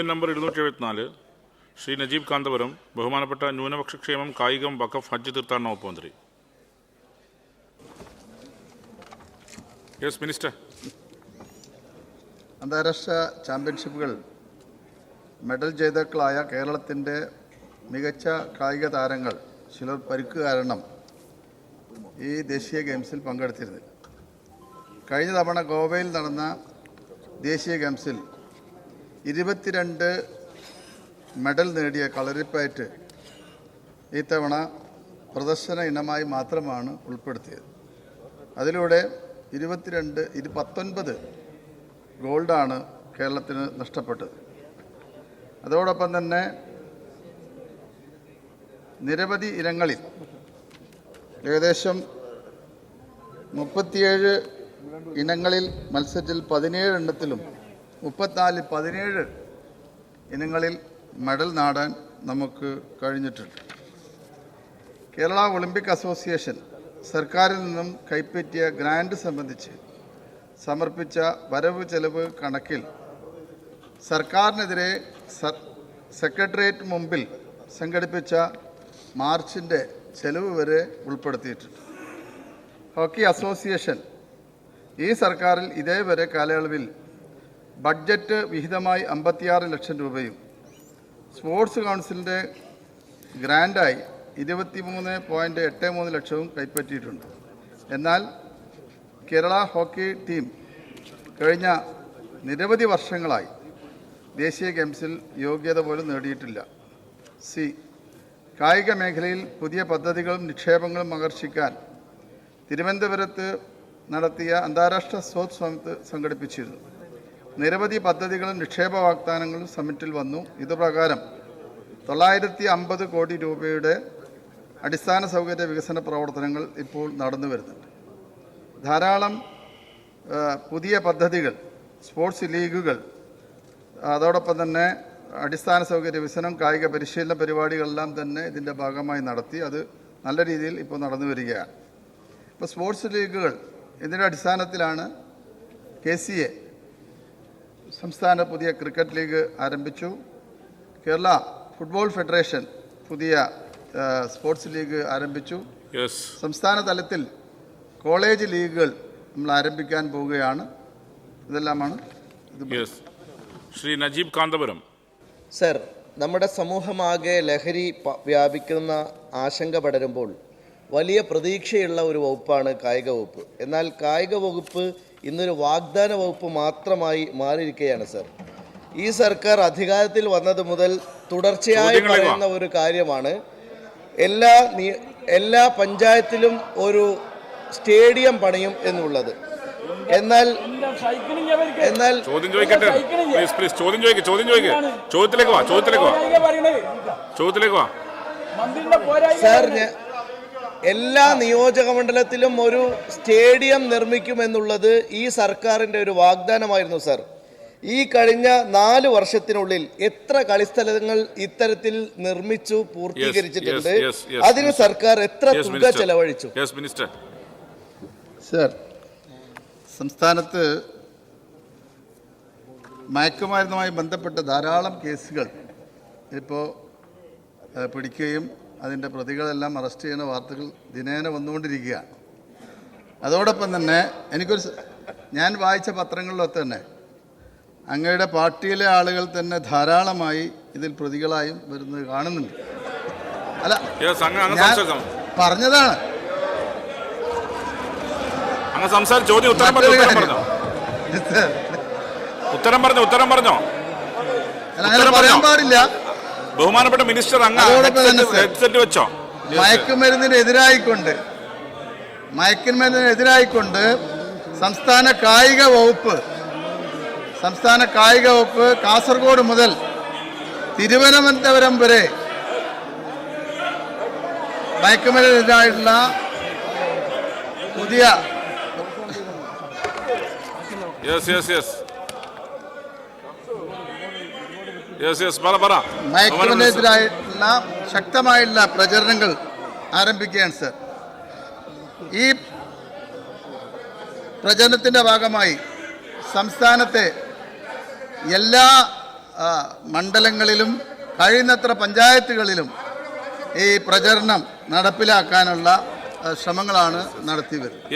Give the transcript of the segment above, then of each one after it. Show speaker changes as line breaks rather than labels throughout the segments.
ചോദ്യം നമ്പർ 274 ശ്രീ നജീബ് കാന്തപുരം, ബഹുമാനപ്പെട്ട ന്യൂനപക്ഷക്ഷേമം, കായികം, വഖഫ്, ഹജ്ജ്, തീർത്ഥാടന വകുപ്പ് മന്ത്രി. Yes minister.
അന്താരാഷ്ട്ര ചാമ്പ്യൻഷിപ്പുകൾ മെഡൽ ജേതാക്കളായ കേരളത്തിൻ്റെ മികച്ച കായിക താരങ്ങൾ ചിലർ പരിക്ക് കാരണം ഈ ദേശീയ ഗെയിംസിൽ പങ്കെടുത്തിരുന്നു. കഴിഞ്ഞ തവണ ഗോവയിൽ നടന്ന ദേശീയ ഗെയിംസിൽ 22 മെഡൽ നേടിയ കളരിപ്പയറ്റ് ഇത്തവണ പ്രദർശന ഇനമായി മാത്രമാണ് ഉൾപ്പെടുത്തിയത്. അതിലൂടെ 19 ഗോൾഡാണ് കേരളത്തിന് നഷ്ടപ്പെട്ടത്. അതോടൊപ്പം തന്നെ നിരവധി ഇനങ്ങളിൽ ഏകദേശം 37 ഇനങ്ങളിൽ മത്സരത്തിൽ 17 എണ്ണത്തിലും 17 ഇനങ്ങളിൽ മെഡൽ നേടാൻ നമുക്ക് കഴിഞ്ഞിട്ടുണ്ട്. കേരള ഒളിമ്പിക് അസോസിയേഷൻ സർക്കാരിൽ നിന്നും കൈപ്പറ്റിയ ഗ്രാൻഡ് സംബന്ധിച്ച് സമർപ്പിച്ച വരവ് ചെലവ് കണക്കിൽ സർക്കാരിനെതിരെ സെക്രട്ടേറിയറ്റ് മുമ്പിൽ സംഘടിപ്പിച്ച മാർച്ചിൻ്റെ ചെലവ് വരെ ഉൾപ്പെടുത്തിയിട്ടുണ്ട്. ഹോക്കി അസോസിയേഷൻ ഈ സർക്കാരിൽ ഇതേവരെ കാലയളവിൽ ബഡ്ജറ്റ് വിഹിതമായി 56 ലക്ഷം രൂപയും സ്പോർട്സ് കൗൺസിലിൻ്റെ ഗ്രാൻഡായി 23.83 ലക്ഷവും കൈപ്പറ്റിയിട്ടുണ്ട്. എന്നാൽ കേരള ഹോക്കി ടീം കഴിഞ്ഞ നിരവധി വർഷങ്ങളായി ദേശീയ ഗെയിംസിൽ യോഗ്യത പോലും നേടിയിട്ടില്ല. കായിക മേഖലയിൽ പുതിയ പദ്ധതികളും നിക്ഷേപങ്ങളും ആകർഷിക്കാൻ തിരുവനന്തപുരത്ത് നടത്തിയ അന്താരാഷ്ട്ര സ്പോർട്സ് സമിറ്റ് സംഘടിപ്പിച്ചിരുന്നു. നിരവധി പദ്ധതികളും നിക്ഷേപ വാഗ്ദാനങ്ങളും സമിറ്റിൽ വന്നു. ഇതുപ്രകാരം 950 കോടി രൂപയുടെ അടിസ്ഥാന സൗകര്യ വികസന പ്രവർത്തനങ്ങൾ ഇപ്പോൾ നടന്നു വരുന്നുണ്ട്. ധാരാളം പുതിയ പദ്ധതികൾ, സ്പോർട്സ് ലീഗുകൾ, അതോടൊപ്പം തന്നെ അടിസ്ഥാന സൗകര്യ വികസനം, കായിക പരിശീലന പരിപാടികളെല്ലാം തന്നെ ഇതിൻ്റെ ഭാഗമായി നടത്തി. അത് നല്ല രീതിയിൽ ഇപ്പോൾ നടന്നു വരികയാണ്. ഇപ്പോൾ സ്പോർട്സ് ലീഗുകൾ ഇതിൻ്റെ അടിസ്ഥാനത്തിലാണ് KCA സംസ്ഥാന പുതിയ ക്രിക്കറ്റ് ലീഗ് ആരംഭിച്ചു. കേരള ഫുട്ബോൾ ഫെഡറേഷൻ പുതിയ സ്പോർട്സ് ലീഗ് ആരംഭിച്ചു. സംസ്ഥാന തലത്തിൽ കോളേജ് ലീഗുകൾ നമ്മൾ ആരംഭിക്കാൻ പോവുകയാണ്. ഇതെല്ലാമാണ്
ശ്രീ നജീബ് കാന്തപുരം.
സർ, നമ്മുടെ സമൂഹമാകെ ലഹരി വ്യാപിക്കുന്ന ആശങ്ക പടരുമ്പോൾ വലിയ പ്രതീക്ഷയുള്ള ഒരു വകുപ്പാണ് കായിക വകുപ്പ്. എന്നാൽ കായിക വകുപ്പ് ഇന്നൊരു വാഗ്ദാന വകുപ്പ് മാത്രമായി മാറിയിരിക്കുകയാണ് സർ. ഈ സർക്കാർ അധികാരത്തിൽ വന്നത് മുതൽ തുടർച്ചയായി പറയുന്ന ഒരു കാര്യമാണ് എല്ലാ പഞ്ചായത്തിലും ഒരു സ്റ്റേഡിയം പണിയും എന്നുള്ളത്. എന്നാൽ സാർ, എല്ലാ നിയോജക മണ്ഡലത്തിലും ഒരു സ്റ്റേഡിയം നിർമ്മിക്കുമെന്നുള്ളത് ഈ സർക്കാരിൻ്റെ ഒരു വാഗ്ദാനമായിരുന്നു സർ. ഈ കഴിഞ്ഞ 4 വർഷത്തിനുള്ളിൽ എത്ര കളിസ്ഥലങ്ങൾ ഇത്തരത്തിൽ നിർമ്മിച്ചു പൂർത്തീകരിച്ചിട്ടുണ്ട്? അതിന് സർക്കാർ എത്ര തുക ചെലവഴിച്ചു?
സർ, സംസ്ഥാനത്ത് മയക്കുമരുന്നുമായി ബന്ധപ്പെട്ട ധാരാളം കേസുകൾ ഇപ്പോൾ പിടിക്കുകയും അതിൻ്റെ പ്രതികളെല്ലാം അറസ്റ്റ് ചെയ്യുന്ന വാർത്തകൾ ദിനേന വന്നുകൊണ്ടിരിക്കുകയാണ്. അതോടൊപ്പം തന്നെ ഞാൻ വായിച്ച പത്രങ്ങളിലൊക്കെ തന്നെ അങ്ങയുടെ പാർട്ടിയിലെ ആളുകൾ തന്നെ ധാരാളമായി ഇതിൽ പ്രതികളായും വരുന്നത് കാണുന്നുണ്ട്. അല്ല, ഞാൻ പറഞ്ഞതാണ്. അങ്ങനെ പറയാൻ പാടില്ല.
ബഹുമാനപ്പെട്ട മിനിസ്റ്റർ, വെച്ചോ.
മയക്കുമരുന്നിനെതിരായിക്കൊണ്ട് സംസ്ഥാന കായിക വകുപ്പ് കാസർഗോഡ് മുതൽ തിരുവനന്തപുരം വരെ മയക്കുമരുന്നിനെതിരായിട്ടുള്ള പുതിയ മയക്കുമരുന്നിനെതിരായിട്ടുള്ള ശക്തമായുള്ള പ്രചരണങ്ങൾ ആരംഭിക്കുകയാണ് സർ. ഈ പ്രചരണത്തിൻ്റെ ഭാഗമായി സംസ്ഥാനത്തെ എല്ലാ മണ്ഡലങ്ങളിലും കഴിയുന്നത്ര പഞ്ചായത്തുകളിലും ഈ പ്രചരണം നടപ്പിലാക്കാനുള്ള ശ്രമങ്ങളാണ് നടത്തി വരുന്നത്.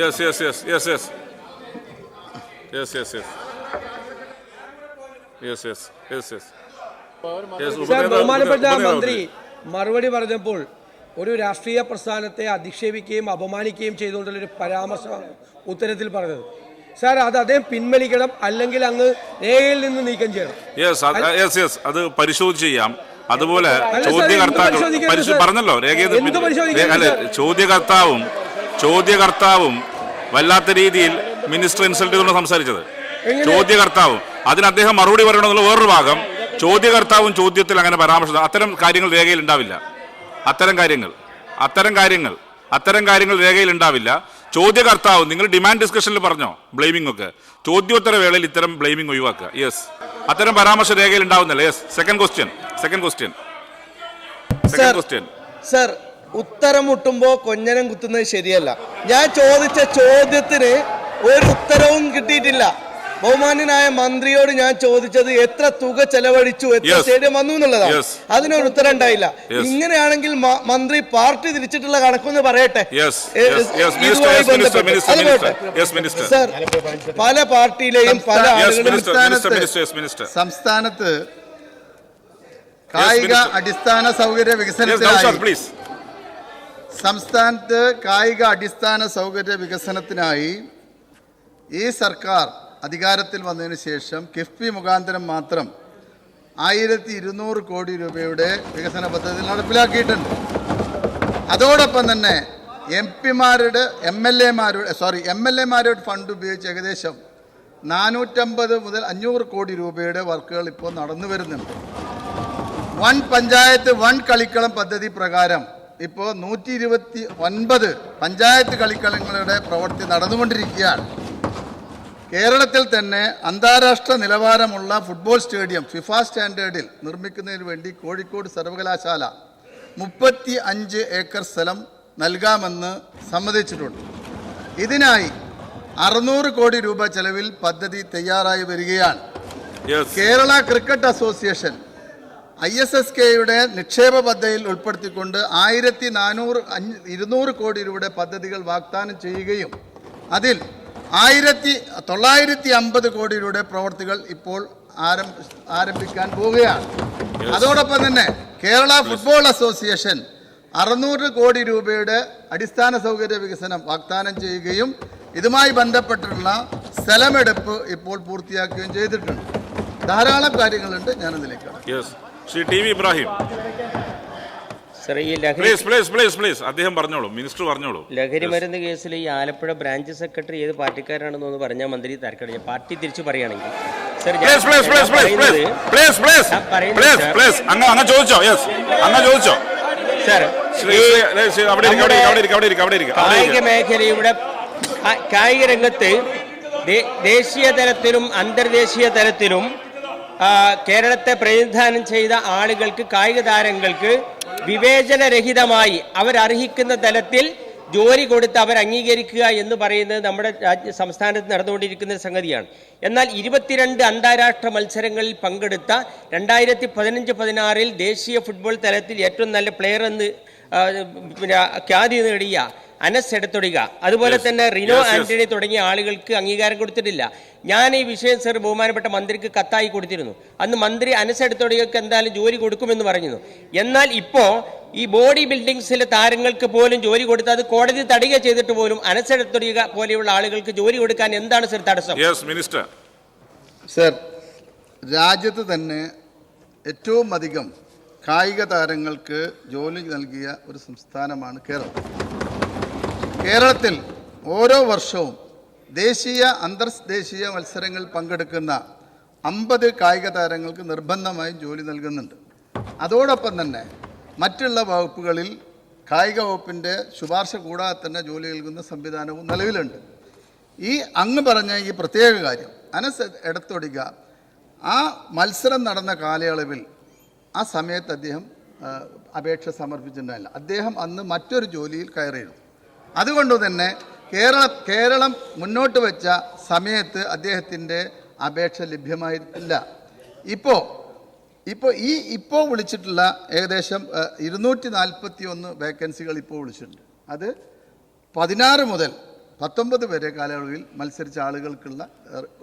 ബഹുമാനപ്പെട്ട മന്ത്രി മറുപടി പറഞ്ഞപ്പോൾ ഒരു രാഷ്ട്രീയ പ്രസ്ഥാനത്തെ അധിക്ഷേപിക്കുകയും അപമാനിക്കുകയും ചെയ്തുകൊണ്ടുള്ളൊരു പരാമർശം ഉത്തരത്തിൽ പറഞ്ഞത്. സാർ, അത് അദ്ദേഹം പിൻവലിക്കണം, അല്ലെങ്കിൽ അങ്ങ് രേഖയിൽ നിന്ന് നീക്കം ചെയ്യണം.
അത് പരിശോധിച്ച് ചെയ്യാം. അതുപോലെ ചോദ്യകർത്താക്കൾ പറഞ്ഞല്ലോ, ചോദ്യകർത്താവും വല്ലാത്ത രീതിയിൽ മിനിസ്റ്റർ ഇൻസൾട്ട് ചെയ്തുകൊണ്ട് സംസാരിച്ചത്. ചോദ്യകർത്താവും അതിന് അദ്ദേഹം മറുപടി പറയണമെന്നുള്ള വേറൊരു ഭാഗം. ചോദ്യകർത്താവും ചോദ്യത്തിൽ അങ്ങനെ പരാമർശിച്ചത്. അത്തരം കാര്യങ്ങൾ രേഖയിൽ ഉണ്ടാവില്ല. അത്തരം കാര്യങ്ങൾ രേഖയിൽ ഉണ്ടാവില്ല. ചോദ്യകർത്താവ്, നിങ്ങൾ ഡിമാൻഡ് ഡിസ്കഷനിൽ പറഞ്ഞോ ബ്ലെയിമിംഗ് ഒക്കെ, ചോദ്യോത്തര വേളയിൽ ഇത്തരം ബ്ലെയിമിംഗ് ഒഴിവാക്കുക. യെസ്, അത്തരം പരാമർശ രേഖയിൽ ഉണ്ടാവുന്നില്ല. യെസ്. Second question.
സർ, ഉത്തരം മുട്ടുമ്പോ കൊഞ്ഞനം കുത്തുന്നത് ശരിയല്ല. ഞാൻ ചോദിച്ച ചോദ്യത്തിന് ഒരു ഉത്തരവും കിട്ടിയിട്ടില്ല. ബഹുമാന്യനായ മന്ത്രിയോട് ഞാൻ ചോദിച്ചത് എത്ര തുക ചെലവഴിച്ചു, എത്ര സ്റ്റേഡിയം വന്നു എന്നുള്ളതാണ്. അതിനൊരു ഉത്തരം ഉണ്ടായില്ല. ഇങ്ങനെയാണെങ്കിൽ മന്ത്രി പാർട്ടി തിരിച്ചിട്ടുള്ള കണക്കൊന്ന് പറയട്ടെ. സർ, പല പാർട്ടിയിലെയും പല ആളുകളും
സംസ്ഥാനത്ത് കായിക അടിസ്ഥാന സൗകര്യ വികസനത്തിനായി ഈ സർക്കാർ അധികാരത്തിൽ വന്നതിന് ശേഷം കിഫ്ബി മുഖാന്തരം മാത്രം 1200 കോടി രൂപയുടെ വികസന പദ്ധതി നടപ്പിലാക്കിയിട്ടുണ്ട്. അതോടൊപ്പം തന്നെ എം എൽ എമാരുടെ ഫണ്ട് ഉപയോഗിച്ച് ഏകദേശം 450 മുതൽ 500 കോടി രൂപയുടെ വർക്കുകൾ ഇപ്പോൾ നടന്നു വരുന്നുണ്ട്. വൺ പഞ്ചായത്ത് വൺ കളിക്കളം പദ്ധതി പ്രകാരം ഇപ്പോൾ 129 പഞ്ചായത്ത് കളിക്കളങ്ങളുടെ പ്രവൃത്തി നടന്നുകൊണ്ടിരിക്കുകയാണ്. കേരളത്തിൽ തന്നെ അന്താരാഷ്ട്ര നിലവാരമുള്ള ഫുട്ബോൾ സ്റ്റേഡിയം ഫിഫ സ്റ്റാൻഡേർഡിൽ നിർമ്മിക്കുന്നതിന് വേണ്ടി കോഴിക്കോട് സർവകലാശാല 35 ഏക്കർ സ്ഥലം നൽകാമെന്ന് സമ്മതിച്ചിട്ടുണ്ട്. ഇതിനായി 600 കോടി രൂപ ചെലവിൽ പദ്ധതി തയ്യാറായി വരികയാണ്. കേരള ക്രിക്കറ്റ് അസോസിയേഷൻ ISSKയുടെ നിക്ഷേപ പദ്ധതിയിൽ ഉൾപ്പെടുത്തിക്കൊണ്ട് 200 കോടി രൂപയുടെ പദ്ധതികൾ വാഗ്ദാനം ചെയ്യുകയും അതിൽ 1950 കോടി രൂപയുടെ പ്രവർത്തികൾ ഇപ്പോൾ ആരംഭിക്കാൻ പോവുകയാണ്. അതോടൊപ്പം തന്നെ കേരള ഫുട്ബോൾ അസോസിയേഷൻ 600 കോടി രൂപയുടെ അടിസ്ഥാന സൗകര്യ വികസനം വാഗ്ദാനം ചെയ്യുകയും ഇതുമായി ബന്ധപ്പെട്ടുള്ള സ്ഥലമെടുപ്പ് ഇപ്പോൾ പൂർത്തിയാക്കുകയും ചെയ്തിട്ടുണ്ട്. ധാരാളം കാര്യങ്ങളുണ്ട്, ഞാനതിലേക്ക്
അദ്ദേഹം പറഞ്ഞോളൂ, മിനിസ്റ്റർ പറഞ്ഞോളൂ.
ലഹരി മരുന്ന് കേസിൽ ഈ ആലപ്പുഴ ബ്രാഞ്ച് സെക്രട്ടറി ഏത് പാർട്ടിക്കാരാണെന്ന് പറഞ്ഞാൽ മന്ത്രി തർക്കടില്ല. പാർട്ടി തിരിച്ചു പറയുകയാണെങ്കിൽ കായിക മേഖലയുടെ കായിക രംഗത്ത് ദേശീയ തലത്തിലും അന്തർദേശീയ തലത്തിലും കേരളത്തെ പ്രതിനിധാനം ചെയ്ത ആളുകൾക്ക്, കായിക താരങ്ങൾക്ക് വിവേചനരഹിതമായി അവരർഹിക്കുന്ന തലത്തിൽ ജോലി കൊടുത്ത് അവർ അംഗീകരിക്കുക എന്ന് പറയുന്നത് നമ്മുടെ സംസ്ഥാനത്ത് നടന്നുകൊണ്ടിരിക്കുന്ന സംഗതിയാണ്. എന്നാൽ 22 അന്താരാഷ്ട്ര മത്സരങ്ങളിൽ പങ്കെടുത്ത 2015-16 ദേശീയ ഫുട്ബോൾ തലത്തിൽ ഏറ്റവും നല്ല പ്ലെയർ എന്ന് ഖ്യാതി നേടിയ അനസ് എടത്തൊടിക, അതുപോലെ തന്നെ റിനോ ആന്റണി തുടങ്ങിയ ആളുകൾക്ക് അംഗീകാരം കൊടുത്തിട്ടില്ല. ഞാൻ ഈ വിഷയം സർ ബഹുമാനപ്പെട്ട മന്ത്രിക്ക് കത്തായി കൊടുത്തിരുന്നു. അന്ന് മന്ത്രി അനസ് എടത്തൊടികൾക്ക് എന്തായാലും ജോലി കൊടുക്കുമെന്ന് പറഞ്ഞിരുന്നു. എന്നാൽ ഇപ്പോൾ ഈ ബോഡി ബിൽഡിങ്സിലെ താരങ്ങൾക്ക് പോലും ജോലി കൊടുത്ത് അത് കോടതി തടയുക ചെയ്തിട്ട് പോലും അനസ് എടത്തൊടിക പോലെയുള്ള ആളുകൾക്ക് ജോലി കൊടുക്കാൻ എന്താണ് സർ തടസ്സം?
സർ, രാജ്യത്ത് തന്നെ ഏറ്റവും അധികം കായിക താരങ്ങൾക്ക് ജോലി നൽകിയ ഒരു സംസ്ഥാനമാണ് കേരളം. കേരളത്തിൽ ഓരോ വർഷവും ദേശീയ അന്തർദേശീയ മത്സരങ്ങളിൽ പങ്കെടുക്കുന്ന 50 കായിക താരങ്ങൾക്ക് നിർബന്ധമായും ജോലി നൽകുന്നുണ്ട്. അതോടൊപ്പം തന്നെ മറ്റുള്ള വകുപ്പുകളിൽ കായിക വകുപ്പിൻ്റെ ശുപാർശ കൂടാതെ തന്നെ ജോലി നൽകുന്ന സംവിധാനവും നിലവിലുണ്ട്. ഈ അങ്ങ് പറഞ്ഞ ഈ പ്രത്യേക കാര്യം, അനസ് എടത്തൊടിക ആ മത്സരം നടന്ന കാലയളവിൽ ആ സമയത്ത് അദ്ദേഹം അപേക്ഷ സമർപ്പിച്ചിട്ടുണ്ടായില്ല. അദ്ദേഹം അന്ന് മറ്റൊരു ജോലിയിൽ കയറിയിരുന്നു. അതുകൊണ്ട് തന്നെ കേരളം മുന്നോട്ട് വെച്ച സമയത്ത് അദ്ദേഹത്തിൻ്റെ അപേക്ഷ ലഭ്യമായിട്ടില്ല. ഇപ്പോൾ ഇപ്പോൾ വിളിച്ചിട്ടുള്ള ഏകദേശം 241 വേക്കൻസികൾ ഇപ്പോൾ വിളിച്ചിട്ടുണ്ട്. അത് 16 മുതൽ 19 വരെ കാലയളവിൽ മത്സരിച്ച ആളുകൾക്കുള്ള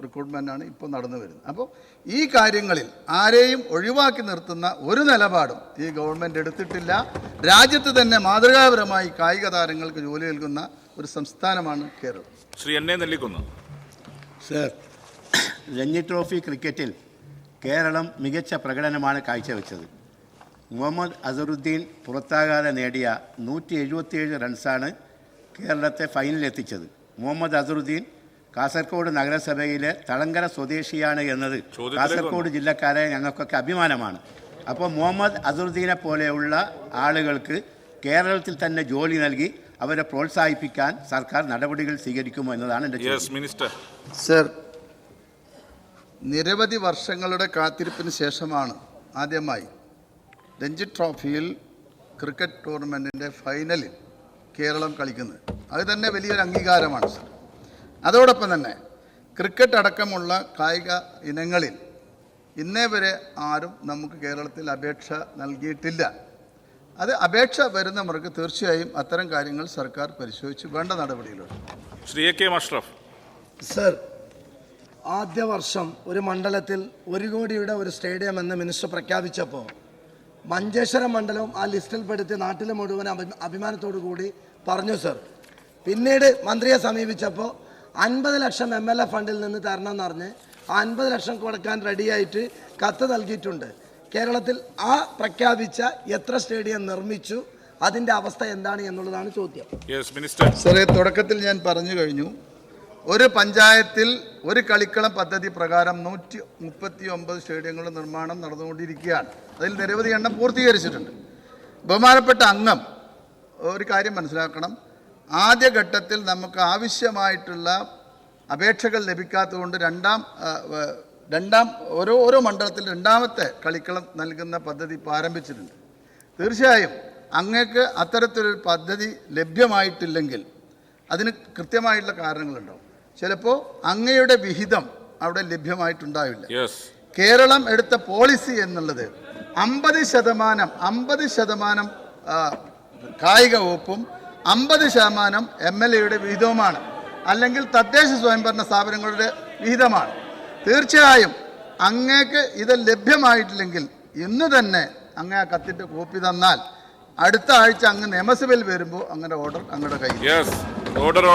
റിക്രൂട്ട്മെൻറ്റാണ് ഇപ്പോൾ നടന്നു വരുന്നത്. അപ്പോൾ ഈ കാര്യങ്ങളിൽ ആരെയും ഒഴിവാക്കി നിർത്തുന്ന ഒരു നിലപാടും ഈ ഗവൺമെൻറ് എടുത്തിട്ടില്ല. രാജ്യത്ത് തന്നെ മാതൃകാപരമായി കായിക താരങ്ങൾക്ക് ജോലി നൽകുന്ന ഒരു സംസ്ഥാനമാണ് Kerala.
Shri N A Nellikkunnu.
Sir, Ranji trophy ക്രിക്കറ്റിൽ കേരളം മികച്ച പ്രകടനമാണ് കാഴ്ചവെച്ചത്. മുഹമ്മദ് അസറുദ്ദീൻ പുറത്താകാതെ നേടിയ 177 റൺസാണ് കേരളത്തെ ഫൈനലിലെത്തിച്ചത്. മുഹമ്മദ് അസറുദ്ദീൻ കാസർഗോഡ് നഗരസഭയിലെ തളങ്കര സ്വദേശിയാണ് എന്നത് കാസർഗോഡ് ജില്ലക്കാരെ ഞങ്ങൾക്കൊക്കെ അഭിമാനമാണ്. അപ്പോൾ മുഹമ്മദ് അസറുദ്ദീനെ പോലെയുള്ള ആളുകൾക്ക് കേരളത്തിൽ തന്നെ ജോലി നൽകി അവരെ പ്രോത്സാഹിപ്പിക്കാൻ സർക്കാർ നടപടികൾ സ്വീകരിക്കുമോ എന്നതാണ് എൻ്റെ ചോദ്യം.
സർ, നിരവധി വർഷങ്ങളുടെ കാത്തിരിപ്പിന് ശേഷമാണ് ആദ്യമായി രഞ്ജി ട്രോഫിയിൽ ക്രിക്കറ്റ് ടൂർണമെൻറ്റിൻ്റെ ഫൈനലിൽ കേരളം കളിക്കുന്നത്. അത് തന്നെ വലിയൊരു അംഗീകാരമാണ് സർ. അതോടൊപ്പം തന്നെ ക്രിക്കറ്റ് അടക്കമുള്ള കായിക ഇനങ്ങളിൽ ഇന്നേ വരെ ആരും നമുക്ക് കേരളത്തിൽ അപേക്ഷ നൽകിയിട്ടില്ല. അത് അപേക്ഷ വരുന്നവർക്ക് തീർച്ചയായും അത്തരം കാര്യങ്ങൾ സർക്കാർ പരിശോധിച്ച് വേണ്ട നടപടിയിലുണ്ട്.
Shri A K Ashraf.
Sir, ആദ്യ വർഷം ഒരു മണ്ഡലത്തിൽ 1 കോടിയുടെ ഒരു സ്റ്റേഡിയം എന്ന് മിനിസ്റ്റർ പ്രഖ്യാപിച്ചപ്പോൾ മഞ്ചേശ്വരം മണ്ഡലവും ആ ലിസ്റ്റിൽപ്പെടുത്തി നാട്ടിലെ മുഴുവൻ അഭിമാനത്തോടു കൂടി പറഞ്ഞു സർ. പിന്നീട് മന്ത്രിയെ സമീപിച്ചപ്പോൾ 50 ലക്ഷം MLA ഫണ്ടിൽ നിന്ന് തരണമെന്ന് പറഞ്ഞ് ആ 50 ലക്ഷം കൊടുക്കാൻ റെഡിയായിട്ട് കത്ത് നൽകിയിട്ടുണ്ട്. കേരളത്തിൽ ആ പ്രഖ്യാപിച്ച എത്ര സ്റ്റേഡിയം നിർമ്മിച്ചു, അതിൻ്റെ അവസ്ഥ എന്താണ് എന്നുള്ളതാണ് ചോദ്യം.
സാറേ, തുടക്കത്തിൽ ഞാൻ പറഞ്ഞു കഴിഞ്ഞു, ഒരു പഞ്ചായത്തിൽ ഒരു കളിക്കളം പദ്ധതി പ്രകാരം 139 സ്റ്റേഡിയങ്ങളുടെ നിർമ്മാണം നടന്നുകൊണ്ടിരിക്കുകയാണ്. അതിൽ നിരവധി എണ്ണം പൂർത്തീകരിച്ചിട്ടുണ്ട്. ബഹുമാനപ്പെട്ട അംഗം ഒരു കാര്യം മനസ്സിലാക്കണം. ആദ്യഘട്ടത്തിൽ നമുക്ക് ആവശ്യമായിട്ടുള്ള അപേക്ഷകൾ ലഭിക്കാത്തതുകൊണ്ട് ഓരോ മണ്ഡലത്തിൽ രണ്ടാമത്തെ കളിക്കളം നൽകുന്ന പദ്ധതി ഇപ്പോൾ ആരംഭിച്ചിട്ടുണ്ട്. തീർച്ചയായും അങ്ങക്ക് അത്തരത്തിലൊരു പദ്ധതി ലഭ്യമായിട്ടില്ലെങ്കിൽ അതിന് കൃത്യമായിട്ടുള്ള കാരണങ്ങളുണ്ടാവും. ചിലപ്പോൾ അങ്ങയുടെ വിഹിതം അവിടെ ലഭ്യമായിട്ടുണ്ടാവില്ല. കേരളം എടുത്ത പോളിസി എന്നുള്ളത് 50% കായിക വകുപ്പും 50% MLAയുടെ വിഹിതവുമാണ്, അല്ലെങ്കിൽ തദ്ദേശ സ്വയംഭരണ സ്ഥാപനങ്ങളുടെ വിഹിതമാണ്. തീർച്ചയായും അങ്ങേക്ക് ഇത് ലഭ്യമായിട്ടില്ലെങ്കിൽ ഇന്ന് തന്നെ അങ്ങ് ആ കത്തിൻ്റെ കോപ്പി തന്നാൽ അടുത്ത ആഴ്ച അങ്ങ് നിയമസഭയിൽ വരുമ്പോൾ അങ്ങനെ ഓർഡർ അങ്ങയുടെ കയ്യിൽ.
ഓർഡർ